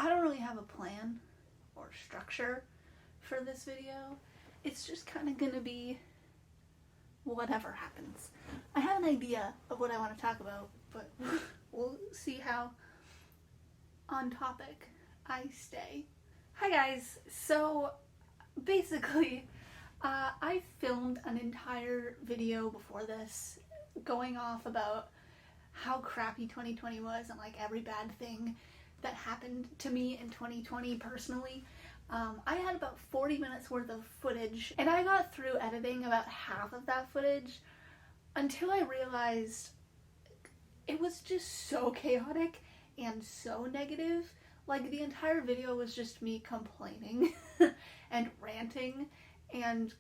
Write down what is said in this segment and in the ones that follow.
I don't really have a plan or structure for this video. It's just kind of gonna be whatever happens. I have an idea of what I want to talk about, but we'll see how on topic I stay. Hi guys, so basically I filmed an entire video before this going off about how crappy 2020 was and like every bad thing that happened to me in 2020 personally. I had about 40 minutes worth of footage and I got through editing about half of that footage until I realized it was just so chaotic and so negative. Like the entire video was just me complaining and ranting and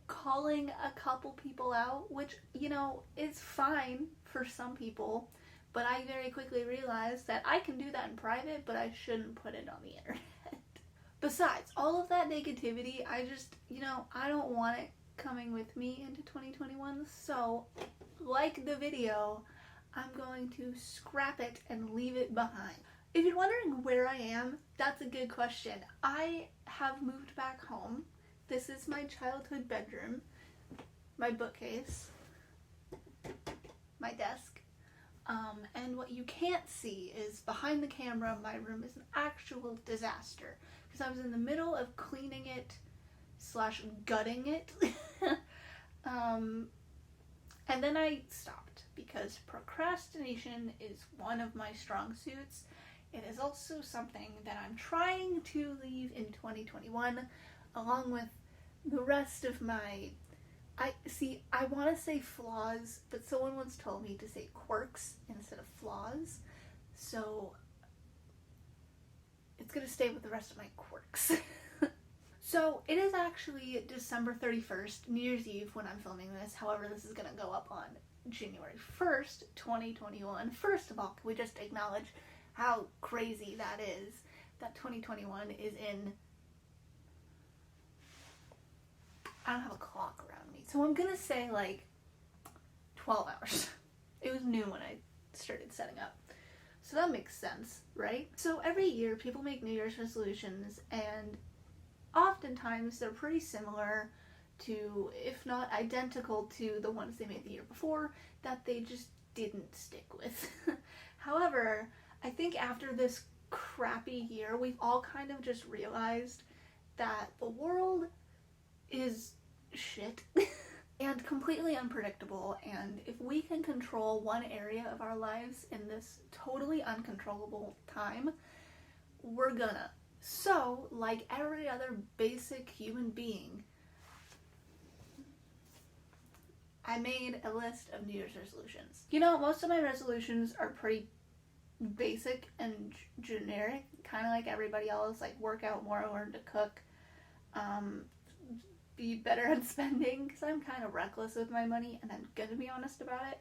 calling a couple people out, which, you know, is fine for some people, but I very quickly realized that I can do that in private, but I shouldn't put it on the internet. Besides all of that negativity, I just, you know, I don't want it coming with me into 2021, so like the video, I'm going to scrap it and leave it behind. If you're wondering where I am, that's a good question. I have moved back home. This is my childhood bedroom, my bookcase, my desk, and what you can't see is behind the camera, my room is an actual disaster because I was in the middle of cleaning it / gutting it, and then I stopped because procrastination is one of my strong suits. It is also something that I'm trying to leave in 2021 along with the rest of my, I want to say flaws, but someone once told me to say quirks instead of flaws, so it's gonna stay with the rest of my quirks. So it is actually December 31st, New Year's Eve, when I'm filming this. However, this is gonna go up on January 1st, 2021. First of all, can we just acknowledge how crazy that is, that 2021 is in, I don't have a clock around me, so I'm gonna say like 12 hours. It was noon when I started setting up. So that makes sense, right? So every year people make New Year's resolutions and oftentimes they're pretty similar to, if not identical to, the ones they made the year before that they just didn't stick with. However, I think after this crappy year, we've all kind of just realized that the world is shit and completely unpredictable, and if we can control one area of our lives in this totally uncontrollable time, we're gonna. So, like every other basic human being, I made a list of New Year's resolutions. You know, most of my resolutions are pretty basic and generic, kind of like everybody else, like work out more, learn to cook, be better at spending, because I'm kind of reckless with my money and I'm gonna be honest about it.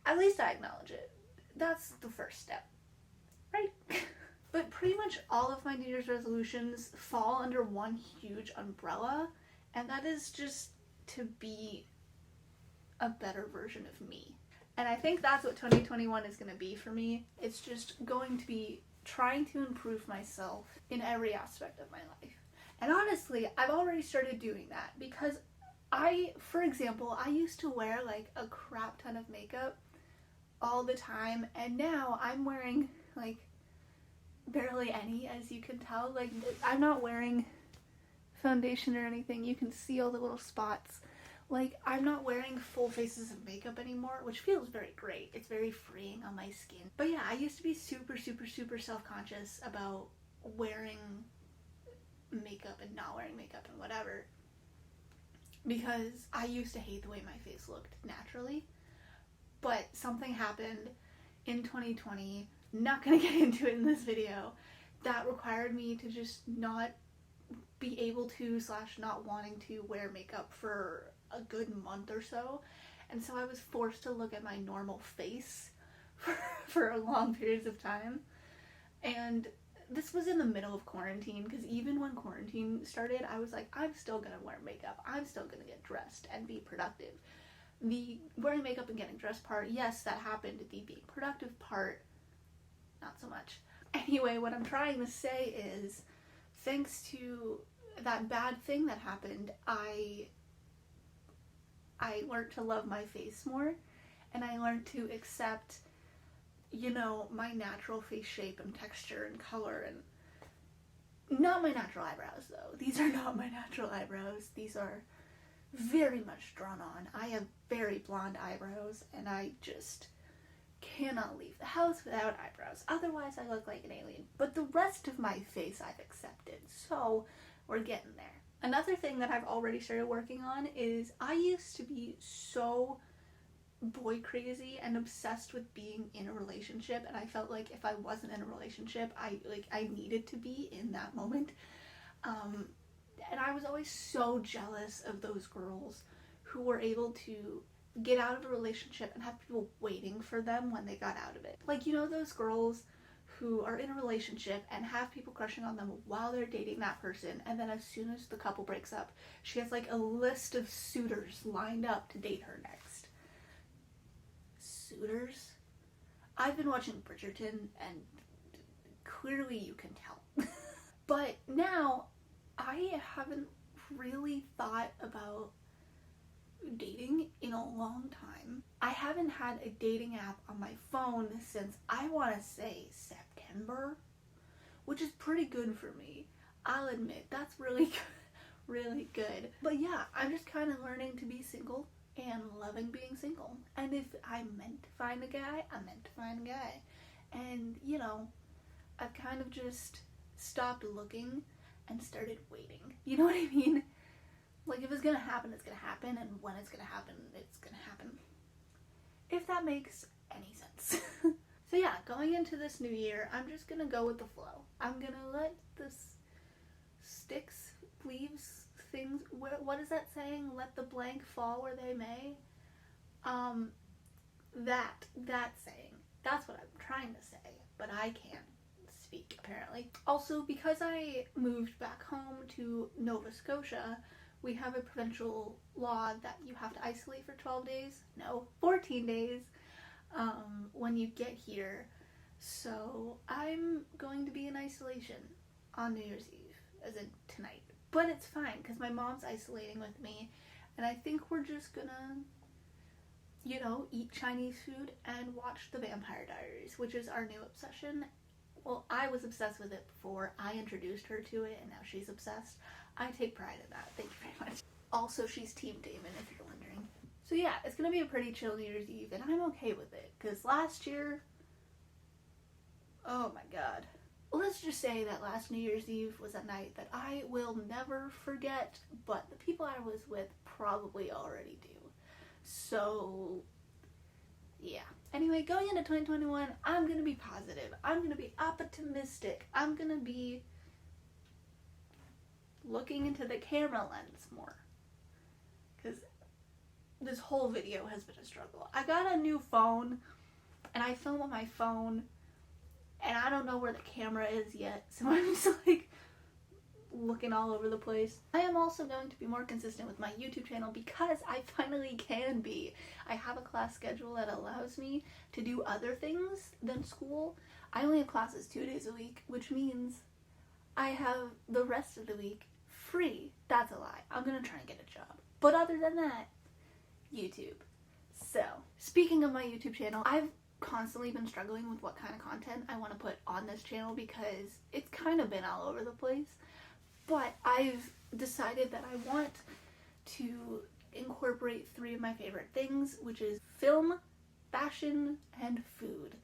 At least I acknowledge it. That's the first step, right? But pretty much all of my New Year's resolutions fall under one huge umbrella, and that is just to be a better version of me. And I think that's what 2021 is going to be for me. It's just going to be trying to improve myself in every aspect of my life. And honestly, I've already started doing that because for example, I used to wear like a crap ton of makeup all the time, and now I'm wearing like barely any, as you can tell. Like, I'm not wearing foundation or anything. You can see all the little spots. Like, I'm not wearing full faces of makeup anymore, which feels very great. It's very freeing on my skin. But yeah, I used to be super self-conscious about wearing makeup and not wearing makeup and whatever, because I used to hate the way my face looked naturally. But something happened in 2020, not gonna get into it in this video, that required me to just not be able to / not wanting to wear makeup for a good month or so, and so I was forced to look at my normal face for long periods of time. And this was in the middle of quarantine, because even when quarantine started, I was like, I'm still gonna wear makeup, I'm still gonna get dressed and be productive. The wearing makeup and getting dressed part, yes, that happened. The being productive part, not so much. Anyway, what I'm trying to say is, thanks to that bad thing that happened, I learned to love my face more, and I learned to accept, you know, my natural face shape and texture and color, and not my natural eyebrows though. These are not my natural eyebrows. These are very much drawn on. I have very blonde eyebrows, and I just cannot leave the house without eyebrows. Otherwise, I look like an alien. But the rest of my face I've accepted, so we're getting there. Another thing that I've already started working on is I used to be so boy crazy and obsessed with being in a relationship, and I felt like if I wasn't in a relationship, I needed to be in that moment. And I was always so jealous of those girls who were able to get out of a relationship and have people waiting for them when they got out of it. Like, you know, those girls who are in a relationship and have people crushing on them while they're dating that person, and then as soon as the couple breaks up, she has like a list of suitors lined up to date her next. Suitors? I've been watching Bridgerton, and clearly you can tell. But now, I haven't really thought about dating in a long time. I haven't had a dating app on my phone since, I want to say, September, which is pretty good for me. I'll admit, that's really good, really good. But yeah, I'm just kind of learning to be single and loving being single. And if I'm meant to find a guy, I'm meant to find a guy. And, you know, I've kind of just stopped looking and started waiting. You know what I mean? Like, if it's gonna happen, it's gonna happen, and when it's gonna happen, it's gonna happen. If that makes any sense. So yeah, going into this new year, I'm just gonna go with the flow. I'm gonna let this sticks, leaves, things, what is that saying? Let the blank fall where they may? That saying. That's what I'm trying to say, but I can't speak, apparently. Also, because I moved back home to Nova Scotia, we have a provincial law that you have to isolate for 12 days. No, 14 days when you get here. So I'm going to be in isolation on New Year's Eve, as in tonight. But it's fine, because my mom's isolating with me, and I think we're just gonna, you know, eat Chinese food and watch The Vampire Diaries, which is our new obsession. Well, I was obsessed with it before I introduced her to it, and now she's obsessed. I take pride in that. Thank you very much. Also, she's Team Damon, if you're wondering. So yeah, it's gonna be a pretty chill New Year's Eve, and I'm okay with it, because last year, oh my god. Let's just say that last New Year's Eve was a night that I will never forget, but the people I was with probably already do. So, yeah. Anyway, going into 2021, I'm gonna be positive. I'm gonna be optimistic. I'm gonna be looking into the camera lens more, because this whole video has been a struggle. I got a new phone, and I film on my phone, and I don't know where the camera is yet, so I'm just like looking all over the place. I am also going to be more consistent with my YouTube channel because I finally can be. I have a class schedule that allows me to do other things than school. I only have classes 2 days a week, which means I have the rest of the week free. That's a lie. I'm gonna try and get a job. But other than that, YouTube. So, speaking of my YouTube channel, I've constantly been struggling with what kind of content I want to put on this channel because it's kind of been all over the place. But I've decided that I want to incorporate 3 of my favorite things, which is film, fashion, and food.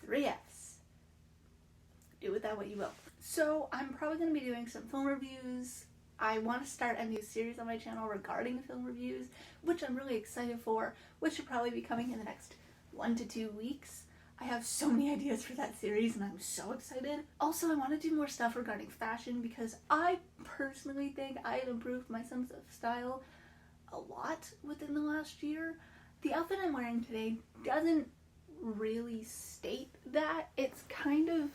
3 F's. Do with that what you will. So I'm probably going to be doing some film reviews. I want to start a new series on my channel regarding film reviews, which I'm really excited for, which should probably be coming in the next 1 to 2 weeks. I have so many ideas for that series and I'm so excited. Also, I want to do more stuff regarding fashion because I personally think I have improved my sense of style a lot within the last year. The outfit I'm wearing today doesn't really state that. It's kind of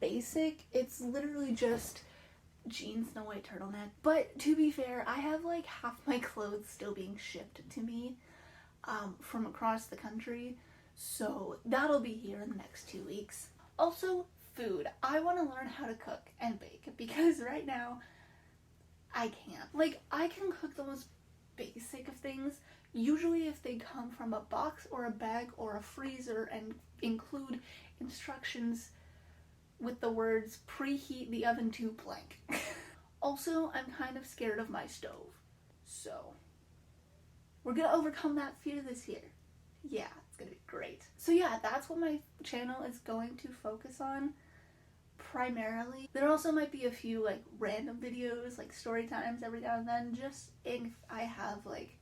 basic. It's literally just jeans and a white turtleneck. But to be fair, I have like half my clothes still being shipped to me from across the country. So that'll be here in the next 2 weeks. Also, food. I want to learn how to cook and bake because right now I can't. Like, I can cook the most basic of things, usually if they come from a box or a bag or a freezer and include instructions with the words preheat the oven to blank. Also, I'm kind of scared of my stove, so we're gonna overcome that fear this year. Yeah, it's gonna be great. So yeah, that's what my channel is going to focus on primarily. There also might be a few like random videos, like story times every now and then, just if I have like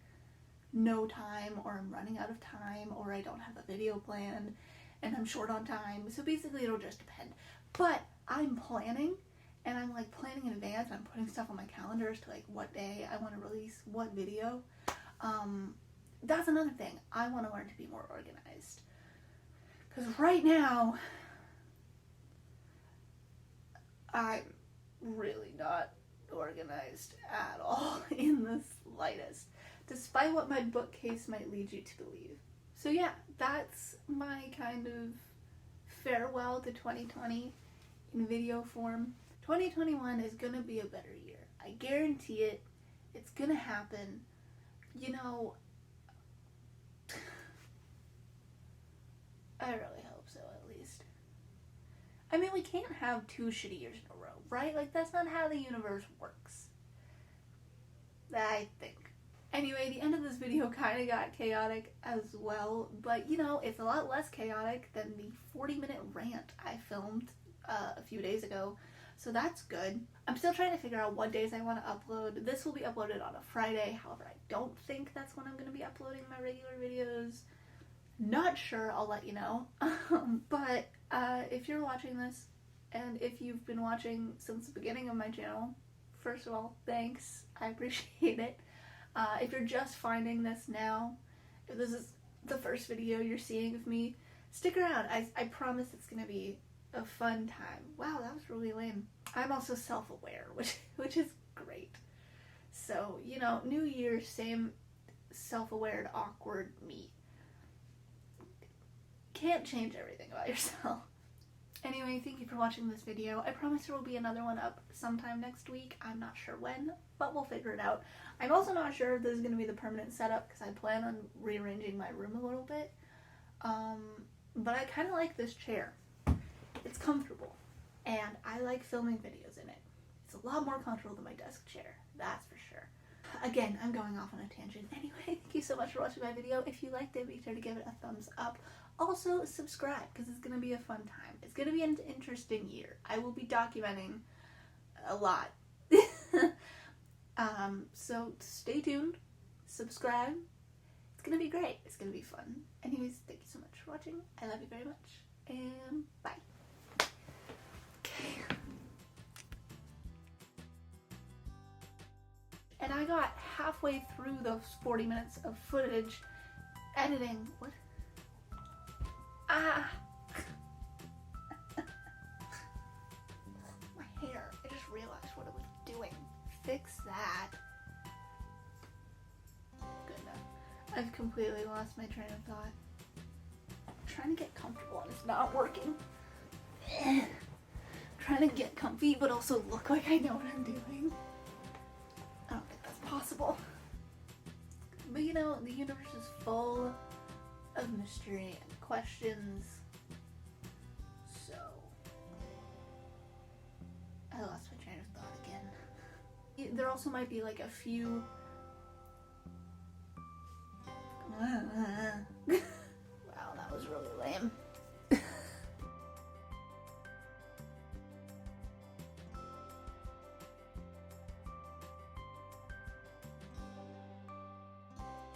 no time or I'm running out of time or I don't have a video planned and I'm short on time. So basically it'll just depend. But I'm planning, and I'm like planning in advance. I'm putting stuff on my calendars to like what day I want to release what video. That's another thing. I want to learn to be more organized. Because right now, I'm really not organized at all in the slightest, despite what my bookcase might lead you to believe. So yeah, that's my kind of farewell to 2020 in video form. 2021 is gonna be a better year. I guarantee it. It's gonna happen. You know, I really hope so, at least. I mean, we can't have 2 shitty years in a row, right? Like, that's not how the universe works, I think. Anyway, the end of this video kind of got chaotic as well, but you know, it's a lot less chaotic than the 40-minute rant I filmed a few days ago, so that's good. I'm still trying to figure out what days I want to upload. This will be uploaded on a Friday, however, I don't think that's when I'm going to be uploading my regular videos. Not sure, I'll let you know. But if you're watching this, and if you've been watching since the beginning of my channel, first of all, thanks, I appreciate it. If you're just finding this now, if this is the first video you're seeing of me, stick around. I promise it's gonna be a fun time. Wow, that was really lame. I'm also self-aware, which is great. So, you know, new year, same self-aware, awkward me. Can't change everything about yourself. Anyway, thank you for watching this video. I promise there will be another one up sometime next week. I'm not sure when, but we'll figure it out. I'm also not sure if this is going to be the permanent setup because I plan on rearranging my room a little bit. But I kind of like this chair. It's comfortable, and I like filming videos in it. It's a lot more comfortable than my desk chair, that's for sure. Again, I'm going off on a tangent. Anyway, thank you so much for watching my video. If you liked it, be sure to give it a thumbs up. Also, subscribe, because it's going to be a fun time. It's going to be an interesting year. I will be documenting a lot. So stay tuned, subscribe. It's going to be great. It's going to be fun. Anyways, thank you so much for watching. I love you very much, and bye. Okay. And I got halfway through those 40 minutes of footage editing. What? Ah! My hair. I just realized what it was doing. Fix that. Good enough. I've completely lost my train of thought. I'm trying to get comfortable and it's not working. Trying to get comfy but also look like I know what I'm doing. I don't think that's possible. But you know, the universe is full of mystery and questions. So I lost my train of thought again. There also might be like a few